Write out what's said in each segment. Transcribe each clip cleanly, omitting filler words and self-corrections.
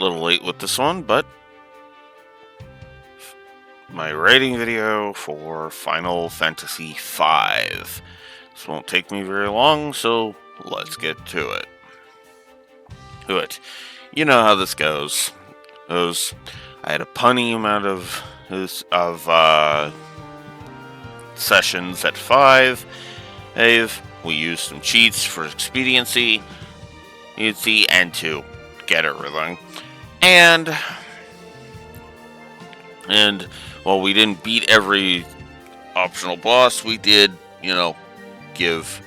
little late with this one, but my rating video for Final Fantasy V. This won't take me very long, so let's get to it. You know how this goes. I had a punny amount of sessions at 5. We used some cheats for expediency, and to get everything. And while we didn't beat every optional boss, we did, give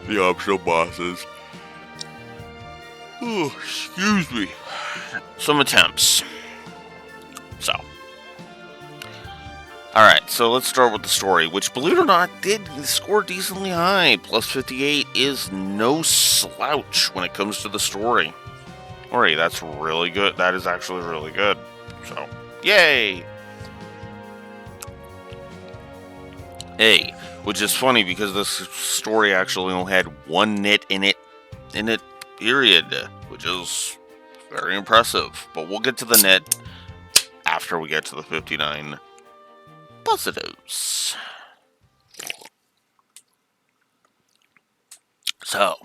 the optional bosses, some attempts. So, alright, so let's start with the story, which, believe it or not, did score decently high. Plus 58 is no slouch when it comes to the story. Alright, that's really good. That is actually really good. So, yay! Hey, which is funny because this story actually only had one nit in it, period, which is very impressive. But we'll get to the nit after we get to the 59 positives. So,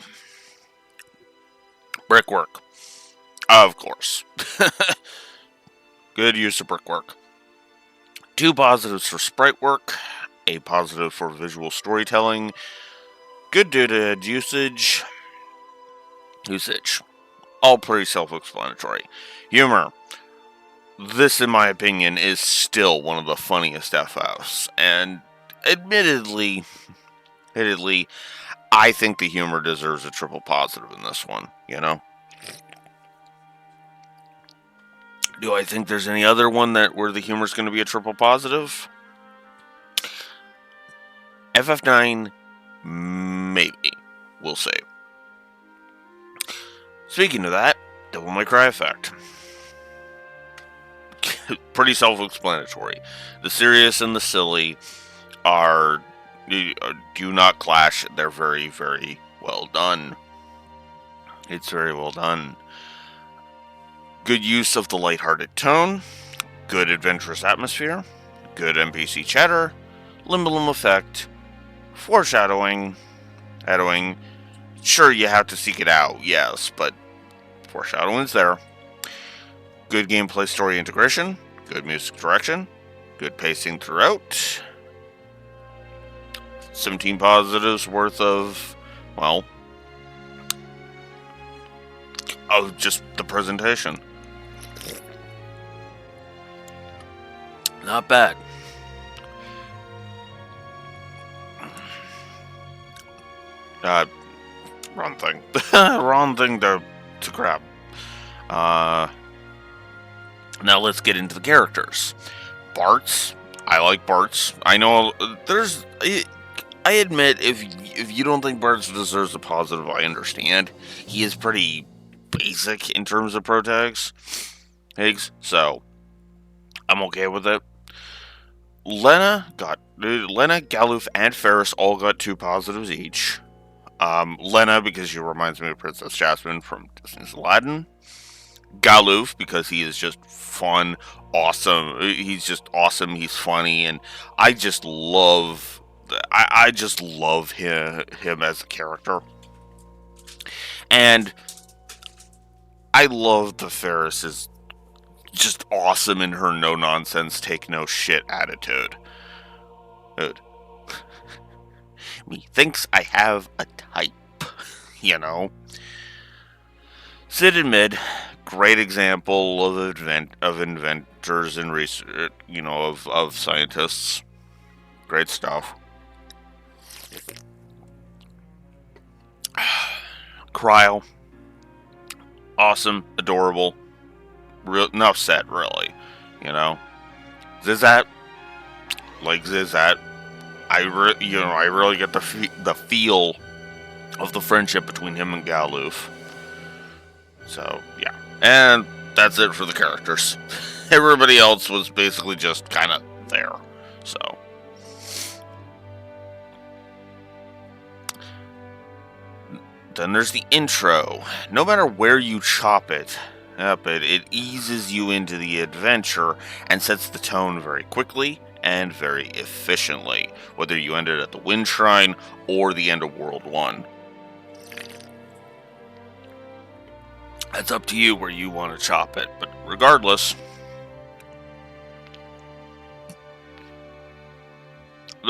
brickwork, of course. Good use of brickwork. 2 positives for sprite work, a positive for visual storytelling, good due to usage, all pretty self-explanatory. Humor, this in my opinion is still one of the funniest FFs, and admittedly, I think the humor deserves a triple positive in this one, Do I think there's any other one where the humor is going to be a triple positive? FF9, maybe. We'll see. Speaking of that, Devil May Cry effect. Pretty self-explanatory. The serious and the silly do not clash. They're very, very well done. It's very well done. Good use of the lighthearted tone, good adventurous atmosphere, good NPC chatter, Limbalum effect, foreshadowing. Sure, you have to seek it out, yes, but foreshadowing's there. Good gameplay story integration, good music direction, good pacing throughout. 17 positives worth of just the presentation. Not bad. Wrong thing. Wrong thing to grab. Now let's get into the characters. Bart's. I like Bart's. I know I admit, if you don't think Bart's deserves a positive, I understand. He is pretty basic in terms of protags, so I'm okay with it. Lena, Galuf, and Ferris all got 2 positives each. Lena, because she reminds me of Princess Jasmine from Disney's Aladdin. Galuf, because he is just fun, awesome. He's just awesome. He's funny, and I just love him as a character. And I love the Ferris is just awesome in her no-nonsense, take-no-shit attitude. Dude. Methinks I have a type, Sid and Mid, great example of inventors and research, of scientists. Great stuff. Cryo, awesome, adorable, enough said, really. Zizat, I really get the feel of the friendship between him and Galuf. So yeah, and that's it for the characters. Everybody else was basically just kind of there. So then there's the intro. No matter where you chop it, Yep, it eases you into the adventure and sets the tone very quickly and very efficiently, whether you end it at the Wind Shrine or the end of World 1. It's up to you where you want to chop it, but regardless...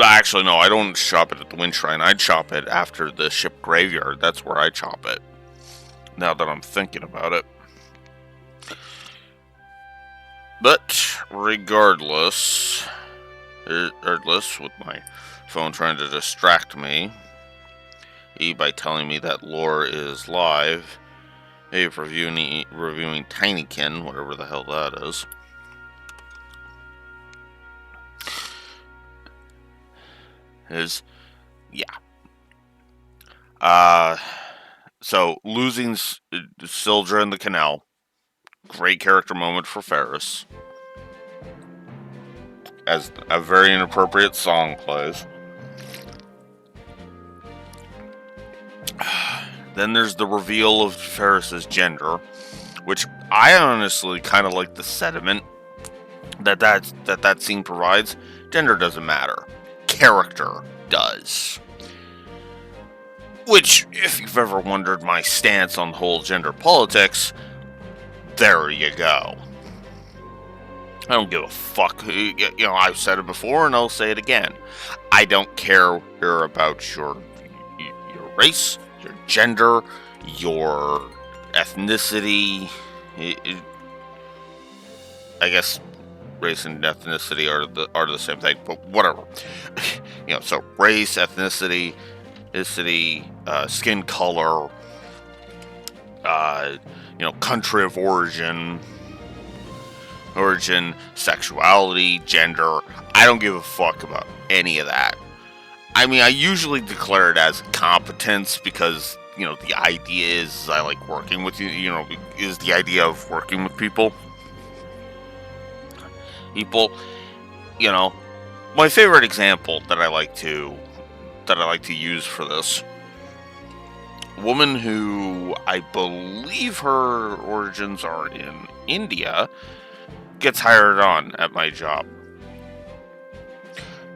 Actually, no, I don't chop it at the Wind Shrine. I chop it after the ship graveyard. That's where I chop it. Now that I'm thinking about it. But regardless, with my phone trying to distract me, by telling me that lore is live, reviewing Tinykin, whatever the hell that is. So losing Sildra in the canal, great character moment for Ferris, as a very inappropriate song plays. Then there's the reveal of Ferris's gender, which I honestly kind of like the sentiment that scene provides. Gender doesn't matter. Character does. Which, if you've ever wondered my stance on the whole gender politics, there you go. I don't give a fuck. I've said it before and I'll say it again. I don't care about your race, your gender, your ethnicity. I guess race and ethnicity are the same thing, but whatever. So race, ethnicity, skin color, country of origin, sexuality, gender. I don't give a fuck about any of that. I mean, I usually declare it as competence because, the idea is I like working with you, is the idea of working with people. My favorite example that I like to use for this, woman who I believe her origins are in India, gets hired on at my job.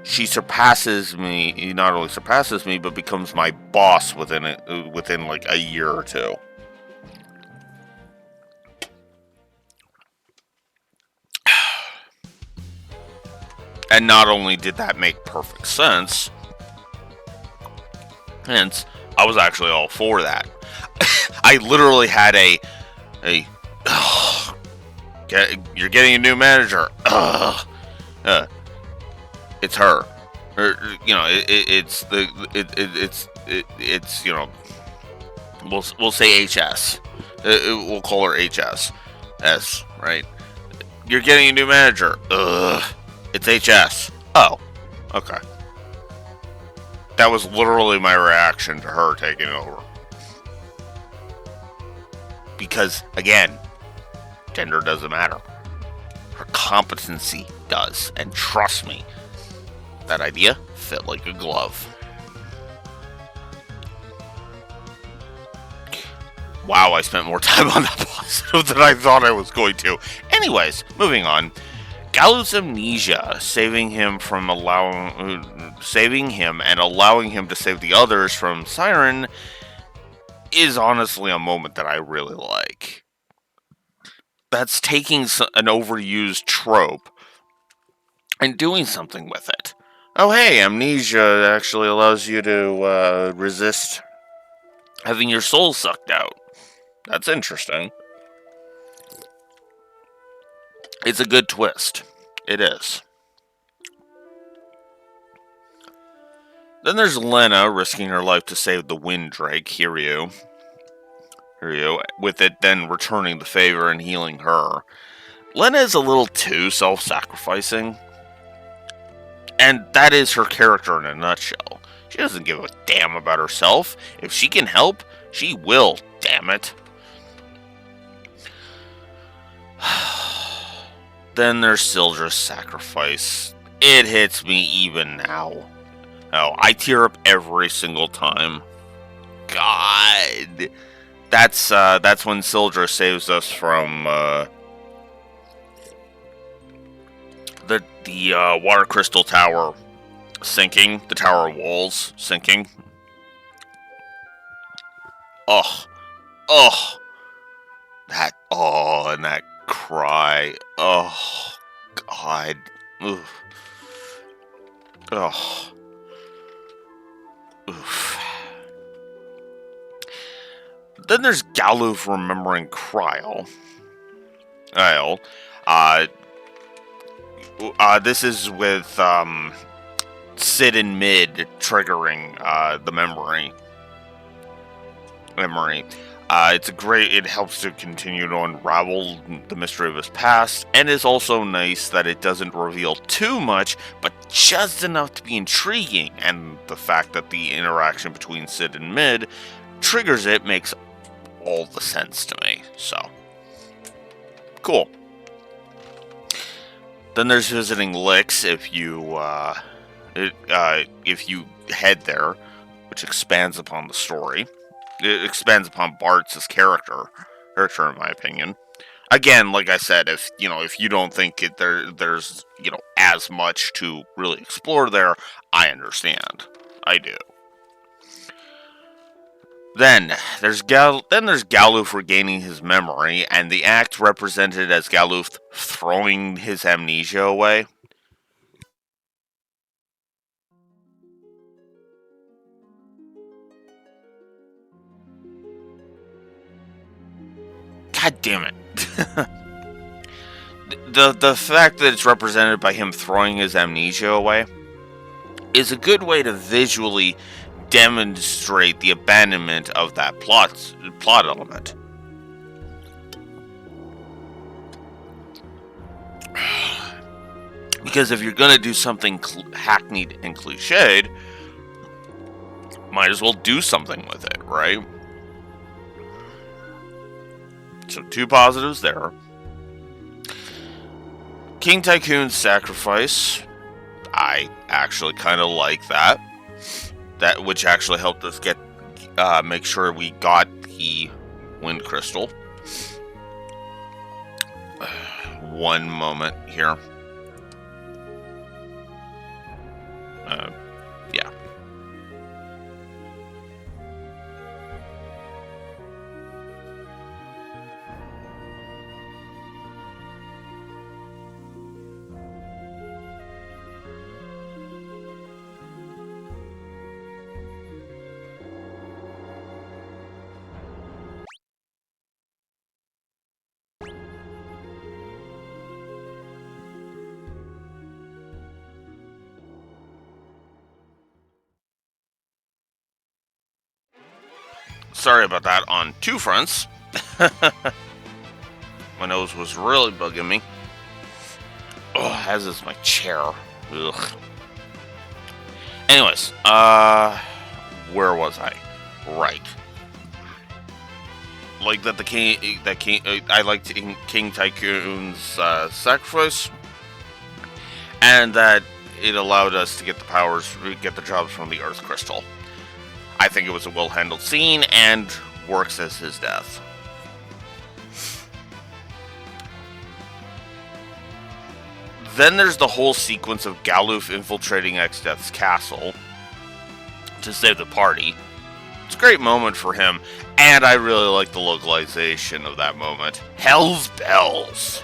She surpasses me, not only surpasses me, but becomes my boss within like a year or two. And not only did that make perfect sense, hence, I was actually all for that. I literally had you're getting a new manager. It's her. We'll say HS. We'll call her HS. S, right? You're getting a new manager. It's HS. Oh, okay. That was literally my reaction to her taking over. Because, again, gender doesn't matter. Her competency does. And trust me, that idea fit like a glove. Wow, I spent more time on that positive than I thought I was going to. Anyways, moving on. Gallo's amnesia, saving him and allowing him to save the others from Siren, is honestly a moment that I really like. That's taking an overused trope and doing something with it. Oh hey, amnesia actually allows you to resist having your soul sucked out. That's interesting. It's a good twist. It is. Then there's Lena risking her life to save the Wind Drake, Hiryu, with it then returning the favor and healing her. Lena is a little too self-sacrificing, and that is her character in a nutshell. She doesn't give a damn about herself. If she can help, she will, damn it. Then there's Sildra's sacrifice. It hits me even now. Oh, I tear up every single time. God. That's when Sildra saves us from the water crystal tower sinking, the tower walls sinking. Oh, oh, and that cry. Oh, God. Ugh. Oh, oof. Then there's Galuf remembering Cryle. Uh, this is with Sid and Mid triggering the memory. It helps to continue to unravel the mystery of his past, and is also nice that it doesn't reveal too much, but just enough to be intriguing, and the fact that the interaction between Sid and Mid triggers it makes all the sense to me, so cool. Then there's visiting Lix if you head there, which expands upon the story. It expands upon Bart's character, in my opinion. Again, like I said, if you don't think there's as much to really explore there, I understand. I do. Then there's Galuf regaining his memory, and the act represented as Galuf throwing his amnesia away. God damn it. the fact that it's represented by him throwing his amnesia away is a good way to visually demonstrate the abandonment of that plot element. Because if you're going to do something hackneyed and cliched, might as well do something with it, right? So 2 positives there. King Tycoon's sacrifice. I actually kind of like that. Which actually helped us make sure we got the Wind Crystal. One moment here. Yeah. Sorry about that on 2 fronts. My nose was really bugging me. Oh, as is my chair. Ugh. Anyways, where was I? Right. Like that I liked King Tycoon's sacrifice, and that it allowed us to get the jobs from the Earth Crystal. I think it was a well-handled scene and works as his death. Then there's the whole sequence of Galuf infiltrating X-Death's castle to save the party. It's a great moment for him, and I really like the localization of that moment. Hell's bells!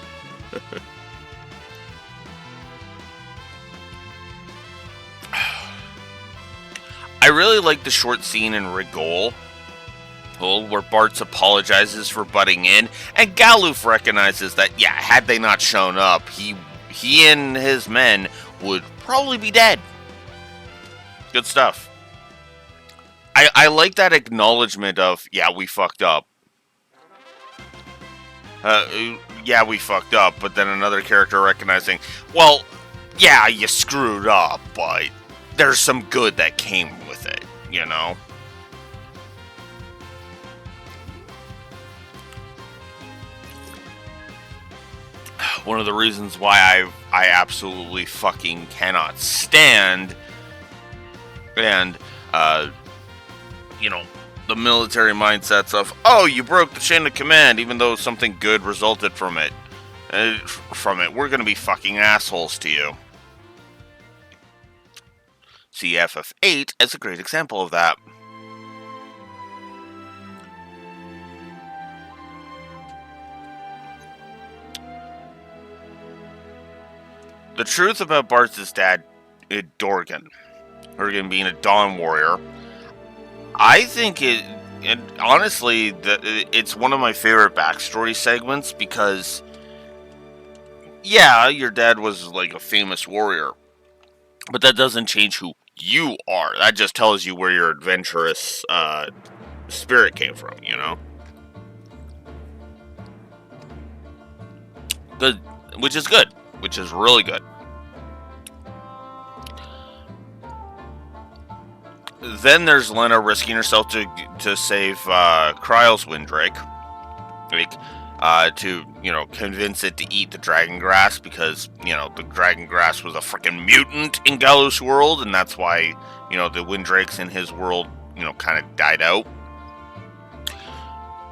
I really like the short scene in Rigol, where Bartz apologizes for butting in, and Galuf recognizes that, yeah, had they not shown up, he and his men would probably be dead. Good stuff. I like that acknowledgement of, yeah, we fucked up. Yeah, we fucked up, but then another character recognizing, well, yeah, you screwed up, but there's some good that came with it, you know? One of the reasons why I absolutely fucking cannot stand and the military mindsets of, oh, you broke the chain of command, even though something good resulted from it. We're going to be fucking assholes to you. See FF8 as a great example of that. The truth about Bart's dad, Dorgan being a Dawn Warrior, I think honestly, it's one of my favorite backstory segments because, yeah, your dad was like a famous warrior, but that doesn't change who you are. That just tells you where your adventurous spirit came from, you know? Which is good. Which is really good. Then there's Lena risking herself to save Kryle's Windrake. To, convince it to eat the dragon grass because, the dragon grass was a freaking mutant in Galus' world, and that's why, the Windrakes in his world, kind of died out.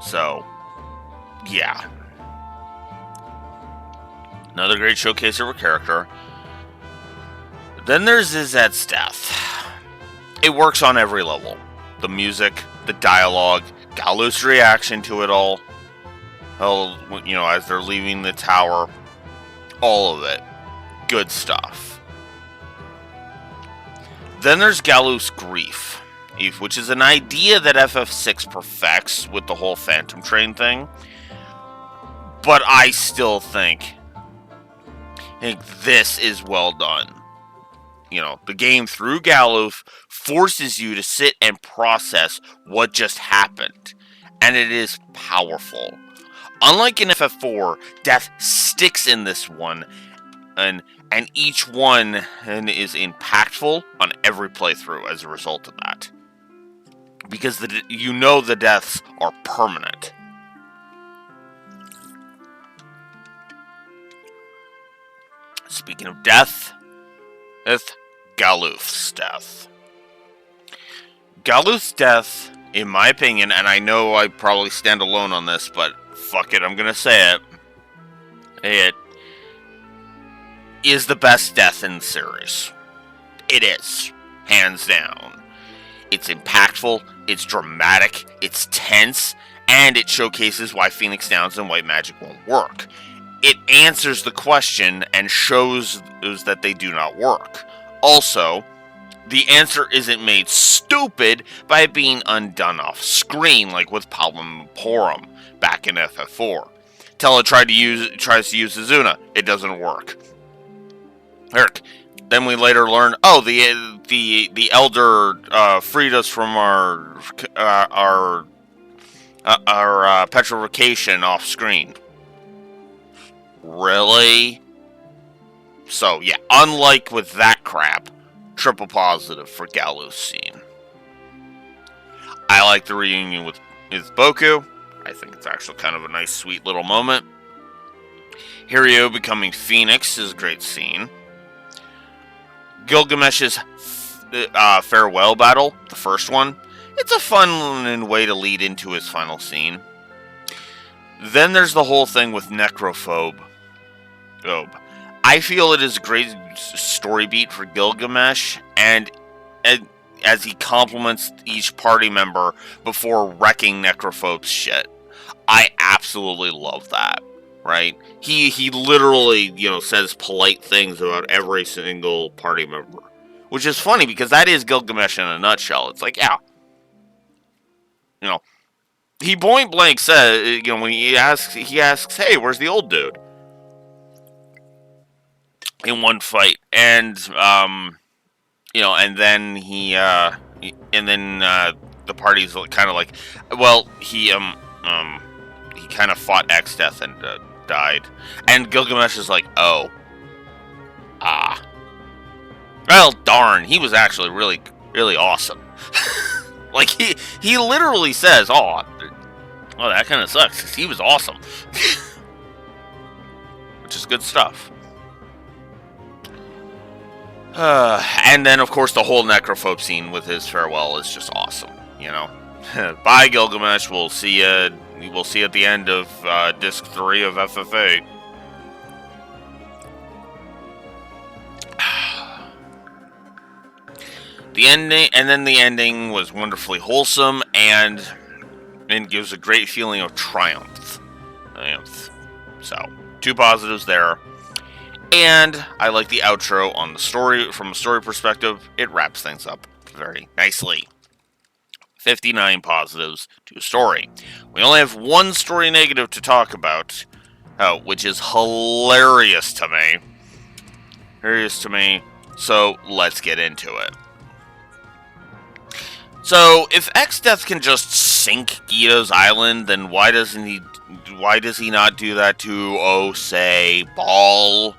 So, yeah. Another great showcase of her character. Then there's Izette's death. It works on every level. The music, the dialogue, Galus' reaction to it all. As they're leaving the tower. All of it. Good stuff. Then there's Galus' grief, which is an idea that FF6 perfects with the whole Phantom Train thing. But I still think this is well done. The game through Galuf forces you to sit and process what just happened. And it is powerful. Unlike in FF4, death sticks in this one. And each one is impactful on every playthrough as a result of that. Because the deaths are permanent. Speaking of death, it's Galuf's death. Galuf's death, in my opinion, and I know I probably stand alone on this, but fuck it, I'm gonna say it. It is the best death in the series. It is. Hands down. It's impactful, it's dramatic, it's tense, and it showcases why Phoenix Downs and white magic won't work. It answers the question and shows that they do not work. Also, the answer isn't made stupid by being undone off screen like with Palmum Porum back in FF4. Tella tries to use Azuna. It doesn't work. Eric. Then we later learn, the elder freed us from our petrification off screen. Really? So, yeah, unlike with that crap, triple positive for Galus scene. I like the reunion with Boku. I think it's actually kind of a nice, sweet little moment. Hirio becoming Phoenix is a great scene. Gilgamesh's farewell battle, the first one, it's a fun way to lead into his final scene. Then there's the whole thing with Necrophobe. I feel it is a great story beat for Gilgamesh, and as he compliments each party member before wrecking Necrophobe's shit. I absolutely love that, right? He literally, says polite things about every single party member. Which is funny, because that is Gilgamesh in a nutshell. It's like, yeah. He point blank says, when he asks, hey, where's the old dude? In one fight, and and then the party's kind of like, well, he kind of fought X-Death and died, and Gilgamesh is like, well, darn, he was actually really, really awesome. Like he literally says, oh, that kind of sucks, 'cause he was awesome. Which is good stuff. And then, of course, the whole Necrophobe scene with his farewell is just awesome, Bye, Gilgamesh. We'll see you. We'll see you at the end of Disc 3 of FFA. The ending, and then the ending was wonderfully wholesome and gives a great feeling of triumph. So, 2 positives there. And I like the outro on the story. From a story perspective, it wraps things up very nicely. 59 positives to a story. We only have 1 story negative to talk about, which is hilarious to me. So let's get into it. So if X-Death can just sink Guido's island, then why does he not do that to, say, Ball?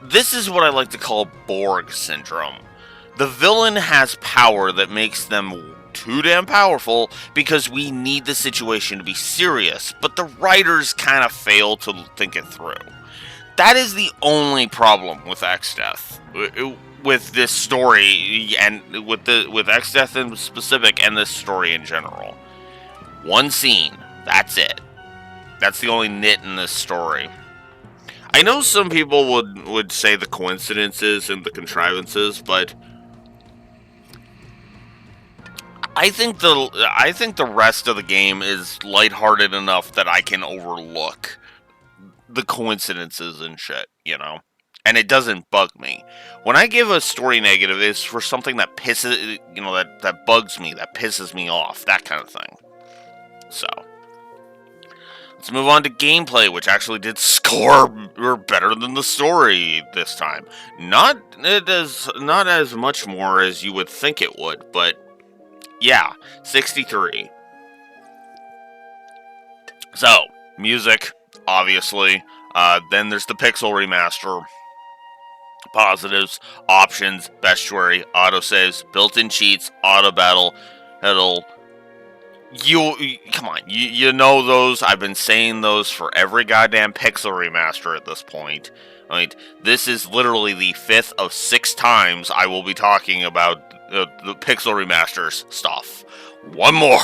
This is what I like to call Borg syndrome. The villain has power that makes them too damn powerful because we need the situation to be serious, but the writers kind of fail to think it through. That is the only problem with X-Death. With this story, and with X-Death in specific, and this story in general. 1 scene, that's it. That's the only nit in this story. I know some people would say the coincidences and the contrivances, but I think the rest of the game is lighthearted enough that I can overlook the coincidences and shit, and it doesn't bug me. When I give a story negative, it's for something that pisses, that bugs me, that pisses me off, that kind of thing. So, let's move on to gameplay, which actually did score better than the story this time. Not as much more as you would think it would, but yeah, 63. So, music, obviously. Then there's the Pixel Remaster. Positives, options, bestiary, autosaves, built-in cheats, auto battle, come on, you know those. I've been saying those for every goddamn Pixel Remaster at this point. Right? This is literally the 5th of 6 times I will be talking about the Pixel Remasters stuff. One more,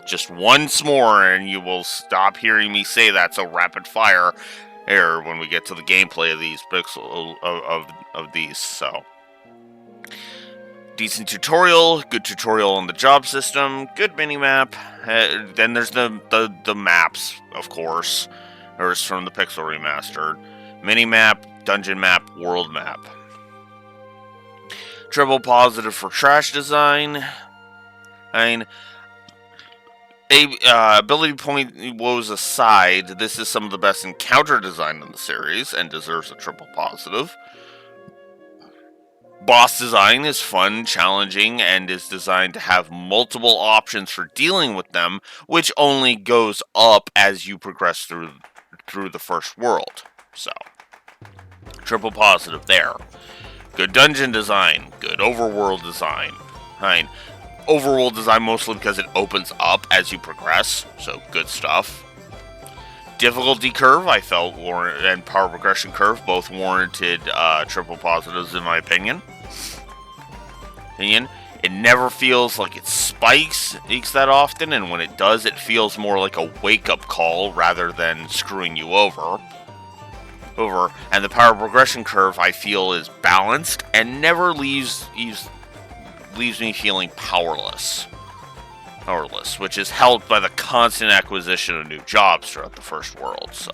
just once more, and you will stop hearing me say that so rapid fire here when we get to the gameplay of these of these. So, decent tutorial, good tutorial on the job system, good minimap. Then there's the maps, of course. There's from the Pixel Remastered. Minimap, dungeon map, world map. Triple positive for trash design. Ability point woes aside, this is some of the best encounter design in the series and deserves a triple positive. Boss design is fun, challenging, and is designed to have multiple options for dealing with them, which only goes up as you progress through the first world. So, triple positive there. Good dungeon design, good overworld design. Overworld design mostly because it opens up as you progress, so good stuff. Difficulty curve, I felt, and power progression curve both warranted triple positives in my opinion. It never feels like it spikes that often, and when it does, it feels more like a wake-up call rather than screwing you over. And the power progression curve, I feel, is balanced and never leaves me feeling powerless, which is helped by the constant acquisition of new jobs throughout the first world, so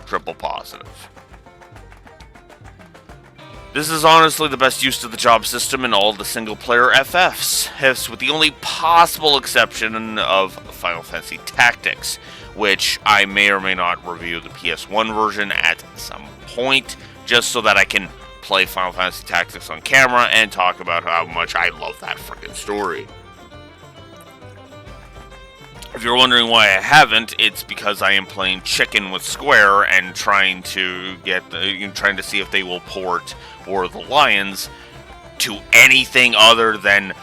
triple positive. This is honestly the best use of the job system in all the single-player FFs, with the only possible exception of Final Fantasy Tactics, which I may or may not review the PS1 version at some point, just so that I can play Final Fantasy Tactics on camera and talk about how much I love that freaking story. If you're wondering why I haven't, it's because I am playing chicken with Square and trying to see if they will port War of the Lions to anything other than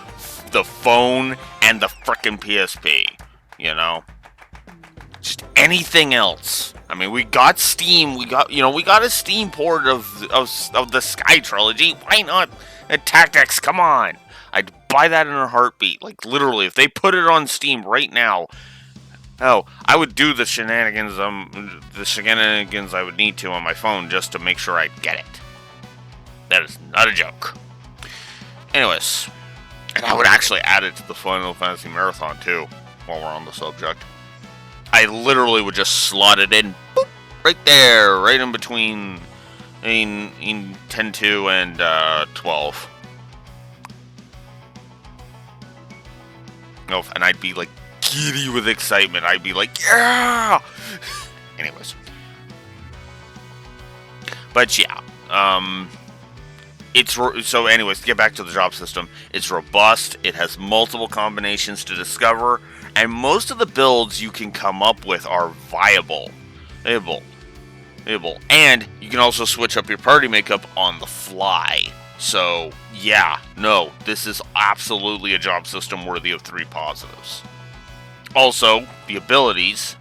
the phone and the frickin' PSP. Just anything else. I mean, we got Steam. We got a Steam port of the Sky trilogy. Why not And Tactics, come on! I'd buy that in a heartbeat. Like, literally, if they put it on Steam right now, oh, I would do the shenanigans I would need to on my phone just to make sure I get it. That is not a joke. Anyways, and I would actually add it to the Final Fantasy Marathon too, while we're on the subject. I literally would just slot it in, boop, right there, right in between in 10-2 and 12. Oh, and I'd be like giddy with excitement. I'd be like, yeah! Anyways. But yeah, so anyways, to get back to the job system, it's robust, it has multiple combinations to discover, and most of the builds you can come up with are viable. And you can also switch up your party makeup on the fly. So, yeah, no, this is absolutely a job system worthy of 3 positives. Also, the abilities,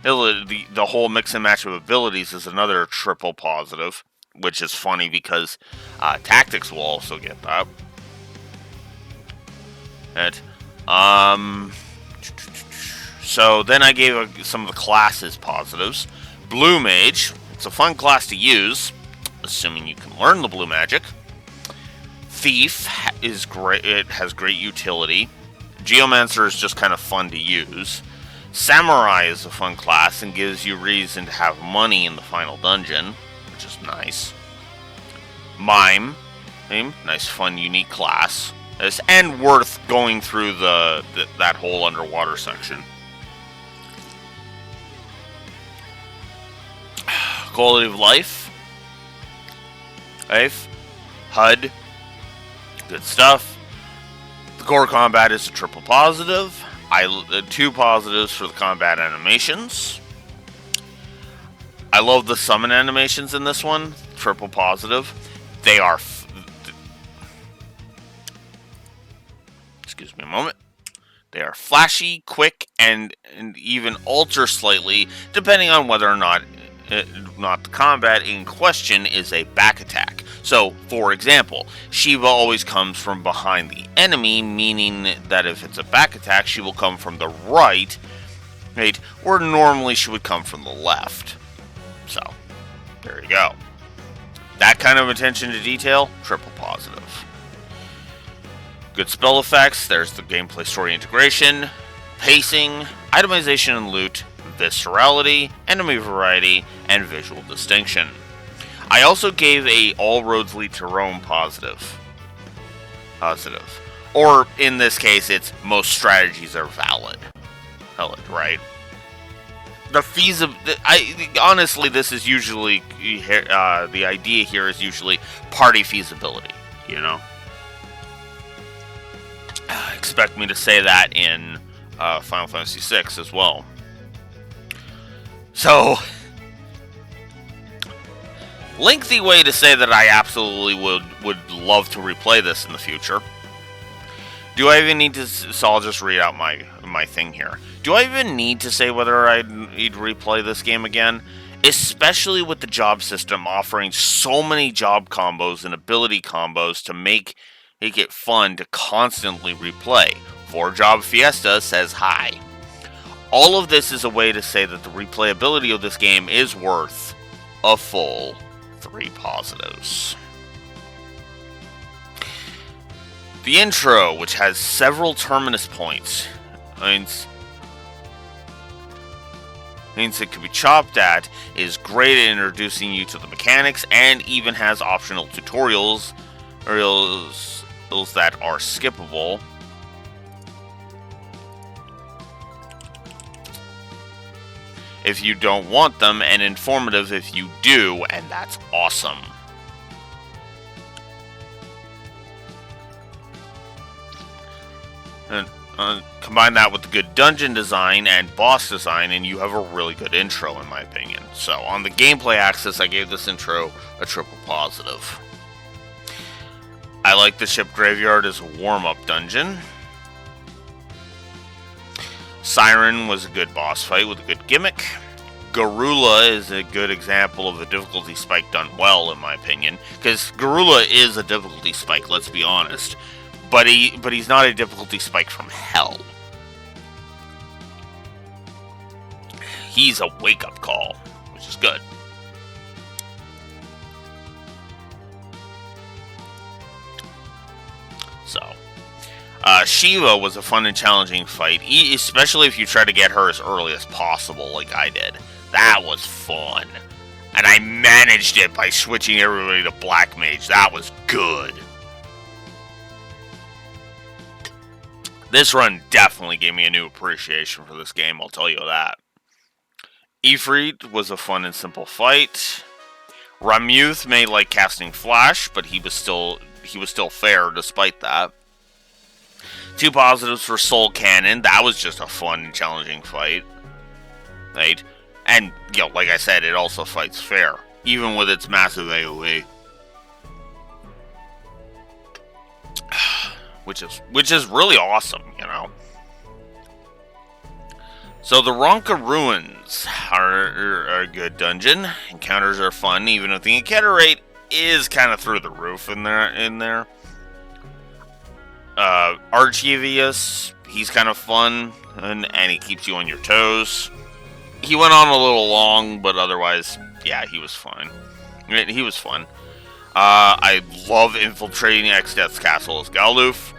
the whole mix and match of abilities is another triple positive, which is funny because Tactics will also get that. So then I gave some of the classes positives. Blue Mage, it's a fun class to use, assuming you can learn the blue magic. Thief is great; it has great utility. Geomancer is just kind of fun to use. Samurai is a fun class and gives you reason to have money in the final dungeon, which is nice. Mime, nice, fun, unique class, and worth going through that whole underwater section. Quality of life, HUD, good stuff. The core combat is a triple positive. 2 positives for the combat animations. I love the summon animations in this one. Triple positive. They are... excuse me a moment. They are flashy, quick, and even alter slightly, depending on whether or not the combat in question is a back attack. So, for example, Shiva always comes from behind the enemy, meaning that if it's a back attack, she will come from the right, where normally she would come from the left. So, there you go. That kind of attention to detail, triple positive. Good spell effects, there's the gameplay story integration, pacing, itemization and loot, viscerality, enemy variety, and visual distinction. I also gave a All Roads Lead to Rome positive. Or, in this case, it's most strategies are valid, right? Honestly, this is usually, the idea here is usually party feasibility, you know? Expect me to say that in Final Fantasy VI as well. So, lengthy way to say that I absolutely would love to replay this in the future. Do I even need to... So I'll just read out my thing here. Do I even need to say whether I'd replay this game again? Especially with the job system offering so many job combos and ability combos to make it fun to constantly replay. 4Job Fiesta says hi. All of this is a way to say that the replayability of this game is worth a full 3 positives. The intro, which has several terminus points, means it can be chopped at, is great at introducing you to the mechanics, and even has optional tutorials that are skippable. If you don't want them, and informative if you do, and that's awesome. And combine that with the good dungeon design and boss design, and you have a really good intro, in my opinion. So, on the gameplay axis, I gave this intro a triple positive. I like the ship graveyard as a warm-up dungeon. Siren was a good boss fight with a good gimmick. Garula is a good example of a difficulty spike done well, in my opinion, because Garula is a difficulty spike. Let's be honest, but he's not a difficulty spike from hell. He's a wake-up call, which is good. So, Shiva was a fun and challenging fight, especially if you try to get her as early as possible, like I did. That was fun. And I managed it by switching everybody to Black Mage. That was good. This run definitely gave me a new appreciation for this game, I'll tell you that. Ifrit was a fun and simple fight. Ramuth may like casting Flash, but he was still fair despite that. 2 positives for Soul Cannon. That was just a fun and challenging fight. Right? And, you know, like I said, it also fights fair, even with its massive AoE. Which is really awesome, you know. So the Ronka Ruins are a good dungeon. Encounters are fun, even if the encounter rate is kind of through the roof in there. Archivius, he's kind of fun, and he keeps you on your toes. He went on a little long, but otherwise, yeah, he was fine. He was fun. I love infiltrating Exdeath's castle as Galuf.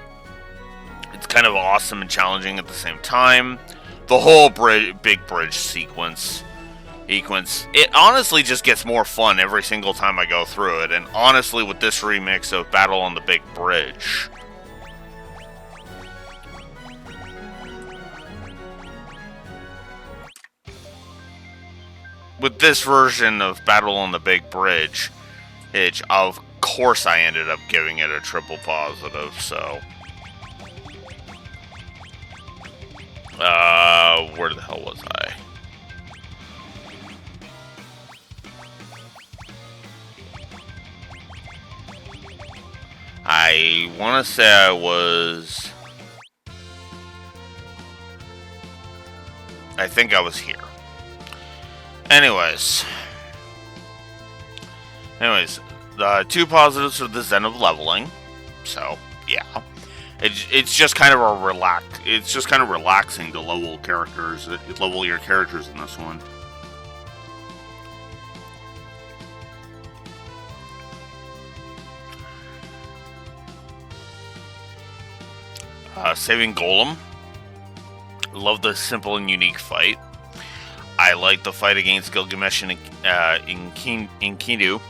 It's kind of awesome and challenging at the same time. The whole big bridge sequence, it honestly just gets more fun every single time I go through it. And honestly, with this remix of Battle on the Big Bridge, with this version of Battle on the Big Bridge, of course I ended up giving it a triple positive, so... where the hell was I? I want to say I was... I think I was here. Anyways, the 2 positives for the Zen of leveling. So, yeah. It's just kind of relaxing to level your characters in this one. Saving Golem. Love the simple and unique fight. I like the fight against Gilgamesh in Kindu.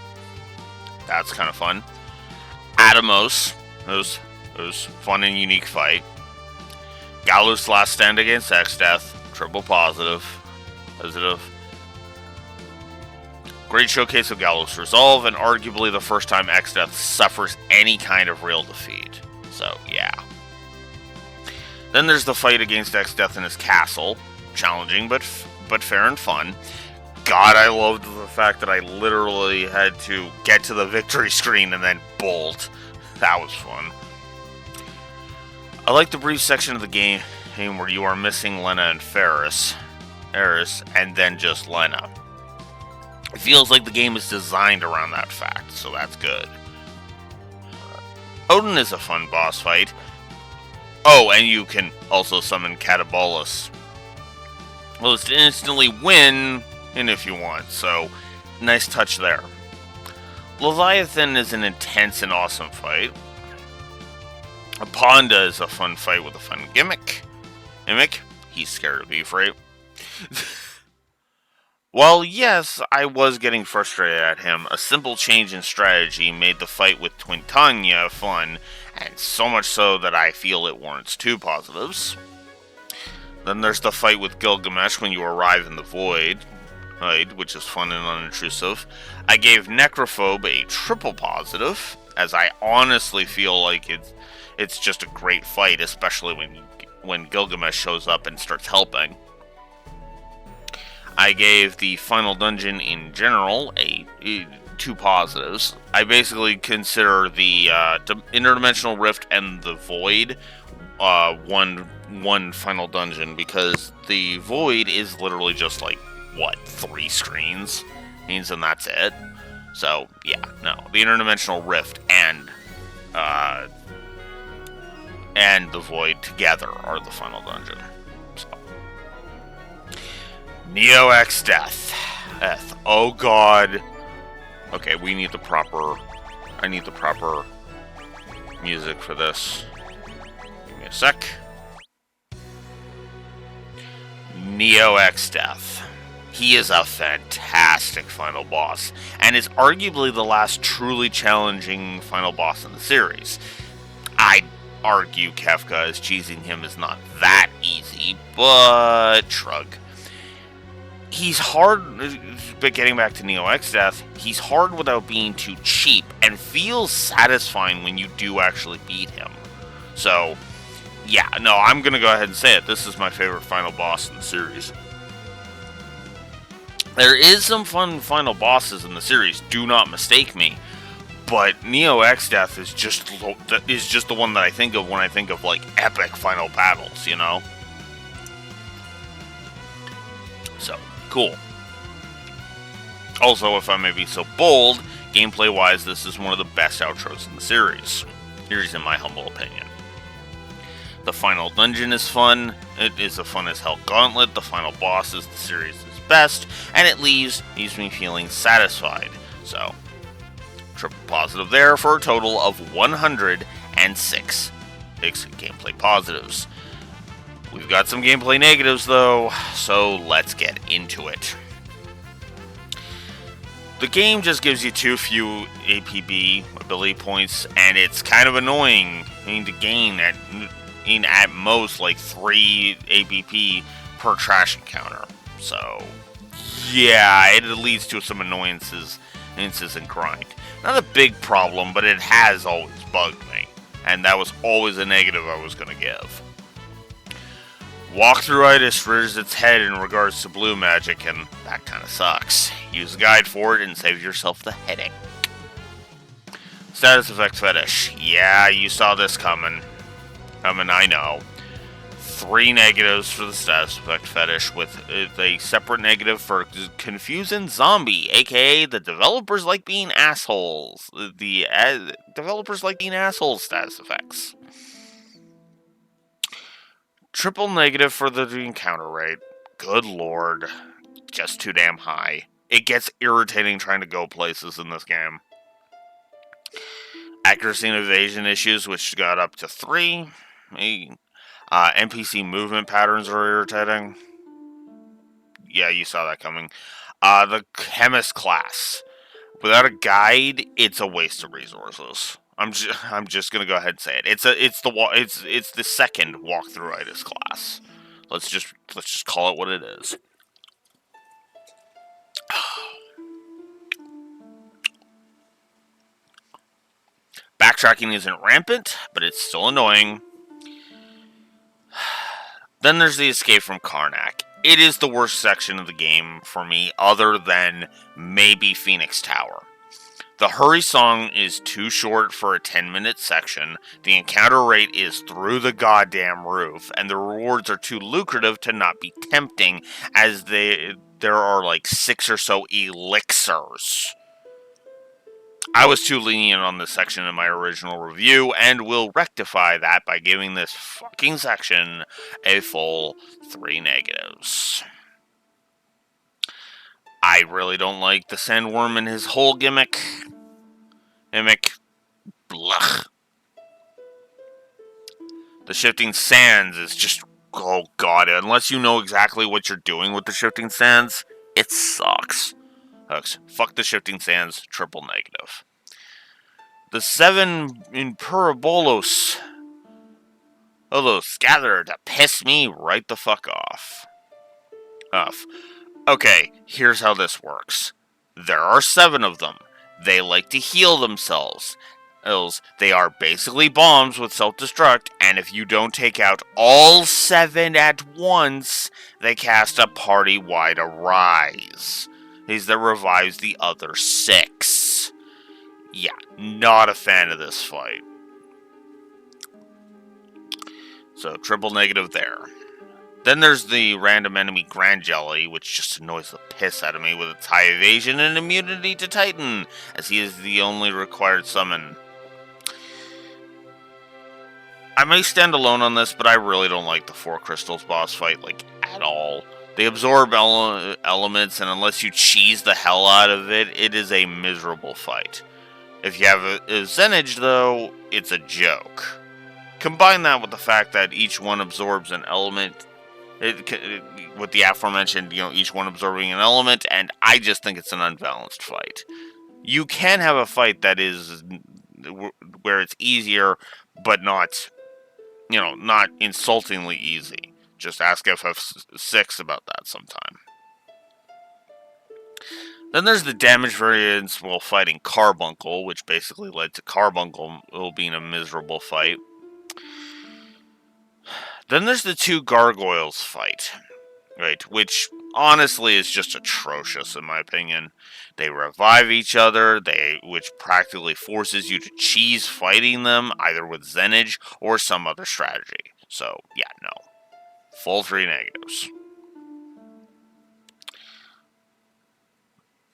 That's kind of fun. Atomos. It was fun and unique fight. Galuf's last stand against Exdeath. Triple positive. Great showcase of Galuf's resolve, and arguably the first time Exdeath suffers any kind of real defeat. So, yeah. Then there's the fight against Exdeath in his castle. Challenging, but fair and fun. God, I loved the fact that I literally had to get to the victory screen and then bolt. That was fun. I like the brief section of the game where you are missing Lena and Eris, and then just Lena. It feels like the game is designed around that fact, so that's good. Odin is a fun boss fight. Oh, and you can also summon Catabolus. Well, it's to instantly win, and if you want, so nice touch there. Leviathan is an intense and awesome fight. Ponda is a fun fight with a fun gimmick. He's scared of Ifrit. While yes, I was getting frustrated at him, a simple change in strategy made the fight with Twintanya fun, and so much so that I feel it warrants 2 positives. Then there's the fight with Gilgamesh when you arrive in the Void, right, which is fun and unintrusive. I gave Necrophobe a triple positive, as I honestly feel like it's just a great fight, especially when Gilgamesh shows up and starts helping. I gave the final dungeon in general a 2 positives. I basically consider the interdimensional rift and the Void one final dungeon, because the Void is literally just like what, 3 screens? And that's it. So, yeah, no. The interdimensional rift and the void together are the final dungeon. So. Neo X Death. Oh god. Okay, I need the proper music for this. Give me a sec. Neo X Death. He is a fantastic final boss, and is arguably the last truly challenging final boss in the series. I'd argue Kefka as cheesing him is not that easy, but shrug. He's hard, but getting back to Neo X Death, he's hard without being too cheap, and feels satisfying when you do actually beat him. So, yeah, no, I'm gonna go ahead and say it. This is my favorite final boss in the series. There is some fun final bosses in the series, do not mistake me, but Neo X Death is just the one that I think of when I think of, like, epic final battles, you know? So, cool. Also, if I may be so bold, gameplay-wise, this is one of the best outros in the series. Here's in my humble opinion. The final dungeon is fun. It is a fun-as-hell gauntlet. The final boss is the series' best, and it leaves me feeling satisfied. So, triple positive there for a total of 106 gameplay positives. We've got some gameplay negatives, though, so let's get into it. The game just gives you too few APB ability points, and it's kind of annoying. To gain at most like 3 APP per trash encounter. So, yeah, it leads to some annoyances and grind. Not a big problem, but it has always bugged me, and that was always a negative I was going to give. Walkthrough-itis rears its head in regards to blue magic, and that kind of sucks. Use a guide for it and save yourself the headache. Status effect fetish. Yeah, you saw this coming. I know. 3 negatives for the status effect fetish, with a separate negative for confusing zombie, aka the developers like being assholes. The developers like being assholes status effects. Triple negative for the encounter rate. Good lord. Just too damn high. It gets irritating trying to go places in this game. Accuracy and evasion issues, which got up to 3. NPC movement patterns are irritating. Yeah, you saw that coming. The chemist class. Without a guide, it's a waste of resources. I'm just gonna go ahead and say it. It's the second walkthrough-itis class. Let's just call it what it is. Backtracking isn't rampant, but it's still annoying. Then there's the escape from Karnak. It is the worst section of the game for me, other than maybe Phoenix Tower. The hurry song is too short for a 10-minute section, the encounter rate is through the goddamn roof, and the rewards are too lucrative to not be tempting, as there are like 6 or so elixirs. I was too lenient on this section in my original review, and will rectify that by giving this fucking section a full 3 negatives. I really don't like the sandworm and his whole gimmick. Blech. The shifting sands is just, oh god, unless you know exactly what you're doing with the shifting sands, it sucks. Fuck the shifting sands, triple negative. The 7 in Purabolos gather to piss me right the fuck off. Okay, here's how this works. There are 7 of them. They like to heal themselves. They are basically bombs with self-destruct, and if you don't take out all 7 at once, they cast a party-wide arise. That revives the other 6. Yeah, not a fan of this fight. So, triple negative there. Then there's the random enemy Grand Jelly, which just annoys the piss out of me with its high evasion and immunity to Titan, as he is the only required summon. I may stand alone on this, but I really don't like the 4 Crystals boss fight, like, at all. They absorb elements, and unless you cheese the hell out of it, it is a miserable fight. If you have a Zenage, though, it's a joke. Combine that with the fact that each one absorbs an element, with the aforementioned, each one absorbing an element, and I just think it's an unbalanced fight. You can have a fight that is where it's easier, but not, not insultingly easy. Just ask FF6 about that sometime. Then there's the damage variance while fighting Carbuncle, which basically led to Carbuncle being a miserable fight. Then there's the 2 Gargoyles fight, right, which honestly is just atrocious in my opinion. They revive each other, which practically forces you to cheese fighting them, either with Zenage or some other strategy. So, yeah, no. Full 3 negatives.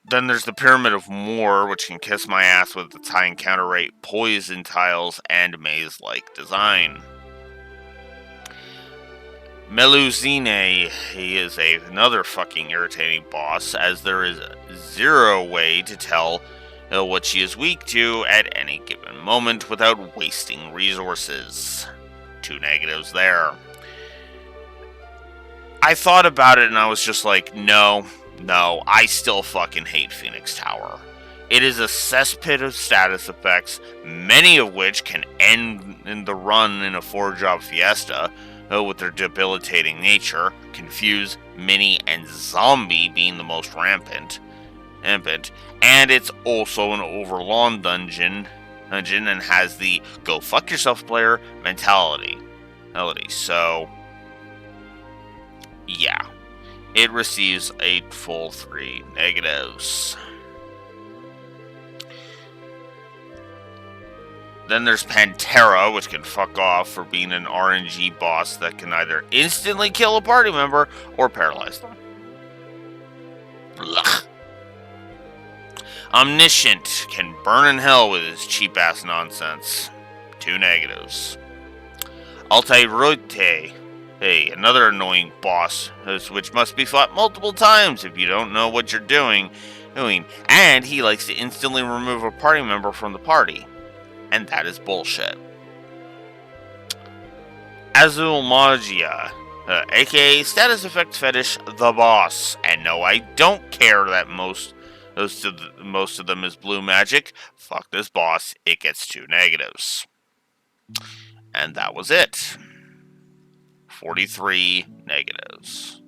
Then there's the Pyramid of Moor, which can kiss my ass with its high encounter rate, poison tiles, and maze-like design. Meluzine, he is another fucking irritating boss, as there is zero way to tell what she is weak to at any given moment without wasting resources. 2 negatives there. I thought about it and I was just like, no, I still fucking hate Phoenix Tower. It is a cesspit of status effects, many of which can end in the run in a 4-job fiesta, with their debilitating nature, Confuse, Mini, and Zombie being the most rampant. And it's also an overlawn dungeon and has the go fuck yourself player mentality. So, yeah, it receives a full 3 negatives. Then there's Pantera, which can fuck off for being an RNG boss that can either instantly kill a party member or paralyze them. Blah. Omniscient can burn in hell with his cheap-ass nonsense. 2 negatives. Altairute, hey, another annoying boss, which must be fought multiple times if you don't know what you're doing, and he likes to instantly remove a party member from the party. And that is bullshit. Azul Magia, aka Status Effect Fetish, the boss. And no, I don't care that most of them is blue magic. Fuck this boss, it gets 2 negatives. And that was it. 43 negatives.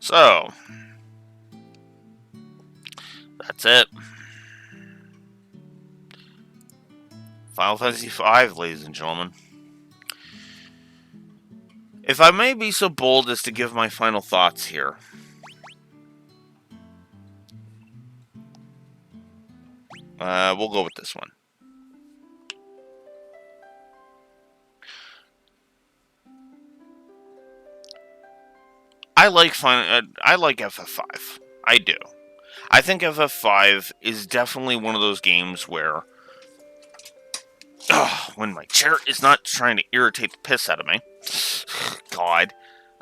So, that's it. Final Fantasy V, ladies and gentlemen. If I may be so bold as to give my final thoughts here. We'll go with this one. I like FF5. I do. I think FF5 is definitely one of those games where, when my chair is not trying to irritate the piss out of me, God,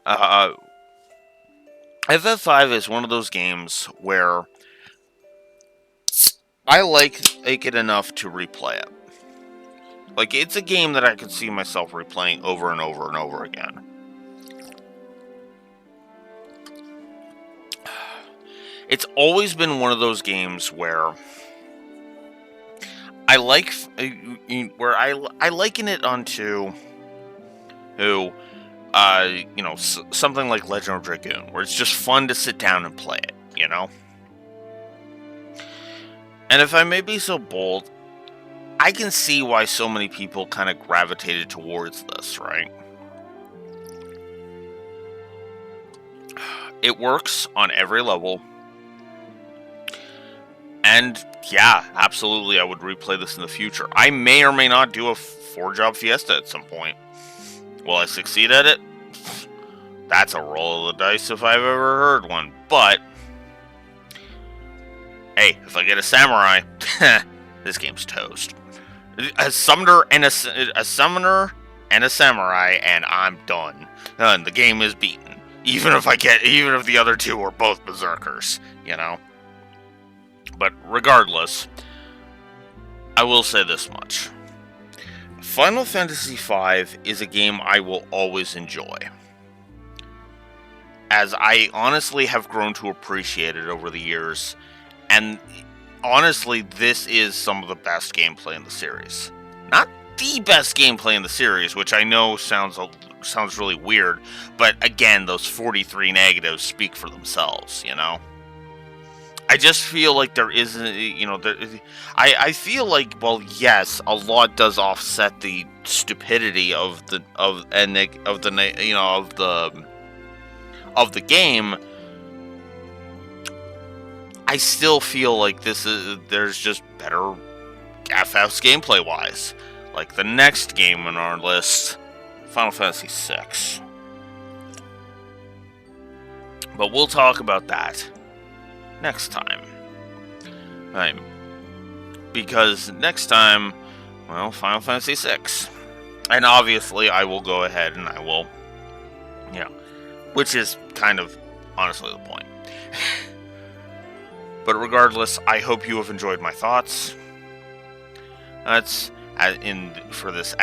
FF5 is one of those games where I like it enough to replay it. Like, it's a game that I could see myself replaying over and over and over again. It's always been one of those games where I liken it onto something like Legend of Dragoon, where it's just fun to sit down and play it, And if I may be so bold, I can see why so many people kind of gravitated towards this, right? It works on every level. And yeah, absolutely, I would replay this in the future. I may or may not do a 4-job fiesta at some point. Will I succeed at it? That's a roll of the dice if I've ever heard one. But hey, if I get a samurai, this game's toast. A summoner and a samurai, and I'm done. And the game is beaten. Even if the other two are both berserkers, you know. But regardless, I will say this much. Final Fantasy V is a game I will always enjoy, as I honestly have grown to appreciate it over the years, and honestly, this is some of the best gameplay in the series. Not the best gameplay in the series, which I know sounds really weird, but again, those 43 negatives speak for themselves, you know? I just feel like there isn't, I feel like, well, yes, a lot does offset the stupidity of the game. I still feel like there's just better FFs gameplay wise. Like the next game on our list, Final Fantasy VI. But we'll talk about that next time. Because next time, well, Final Fantasy VI. And obviously, I will go ahead and I will, which is kind of honestly the point. But regardless, I hope you have enjoyed my thoughts. That's for this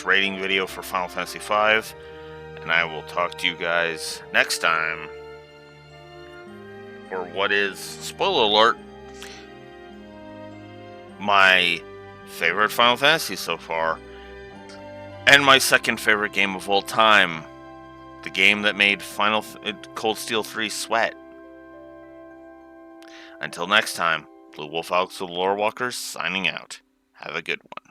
rating video for Final Fantasy V, and I will talk to you guys next time for what is, spoiler alert, my favorite Final Fantasy so far, and my second favorite game of all time, the game that made Cold Steel 3 sweat. Until next time, Blue Wolf Alex of the Lore Walkers signing out. Have a good one.